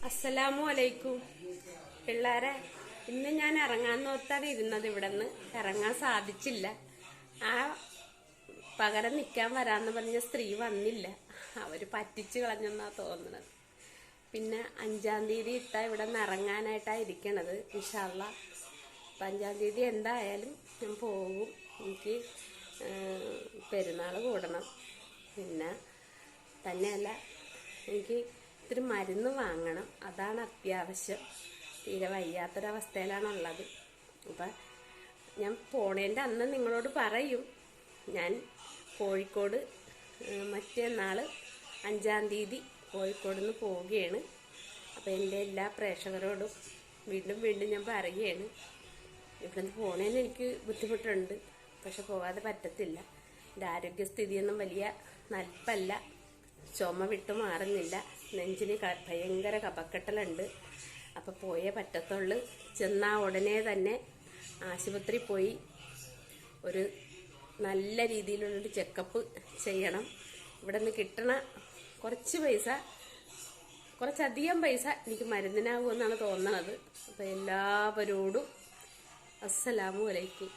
അസ്സലാമു അലൈക്കും പിള്ളേരെ. ഇന്ന് ഞാൻ ഇറങ്ങാൻ നോർത്താണ് ഇരുന്നത്. ഇവിടെ നിന്ന് ഇറങ്ങാൻ സാധിച്ചില്ല. ആ പകരം നിൽക്കാൻ വരാന്ന് പറഞ്ഞ സ്ത്രീ വന്നില്ല. അവര് പറ്റിച്ചു കളഞ്ഞെന്നാ തോന്നുന്നത്. പിന്നെ 5-ാം തീയതി ഇവിടെ നിന്ന് ഇറങ്ങാനായിട്ടാണ് ഇരിക്കണത്. ഇൻഷാ അല്ലാഹ് 5-ാം തീയതി എന്തായാലും ഞാൻ പോകും. എനിക്ക് പെരുന്നാൾ കൂടണം. പിന്നെ തന്നെയല്ല, എനിക്ക് ഇത്തിരി മരുന്ന് വാങ്ങണം. അതാണ് അത്യാവശ്യം. തീരെ വയ്യാത്തൊരവസ്ഥയിലാണുള്ളത്. അപ്പം ഞാൻ പോണേൻ്റെ അന്ന് നിങ്ങളോട് പറയും. ഞാൻ കോഴിക്കോട് മറ്റന്നാൾ 5-ാം തീയതി കോഴിക്കോട് നിന്ന് പോവുകയാണ്. അപ്പം എൻ്റെ എല്ലാ പ്രേക്ഷകരോടും വീണ്ടും ഞാൻ പറയുകയാണ്, ഇവിടെ നിന്ന് പോണേന് എനിക്ക് ബുദ്ധിമുട്ടുണ്ട്. പക്ഷെ പോകാതെ പറ്റത്തില്ല. എൻ്റെ ആരോഗ്യസ്ഥിതിയൊന്നും വലിയ നൽപ്പല്ല. ചുമ വിട്ടു മാറുന്നില്ല. നെഞ്ചിന് ഭയങ്കര കഫക്കെട്ടലുണ്ട്. അപ്പം പോയേ പറ്റത്തുള്ളൂ. ചെന്നാൽ ഉടനെ തന്നെ ആശുപത്രി പോയി ഒരു നല്ല രീതിയിലുള്ളൊരു ചെക്കപ്പ് ചെയ്യണം. ഇവിടെ നിന്ന് കിട്ടണ കുറച്ചധികം പൈസ എനിക്ക് മരുന്നിനാകുമെന്നാണ് തോന്നണത്. അപ്പം എല്ലാവരോടും അസ്സലാമു അലൈക്കും.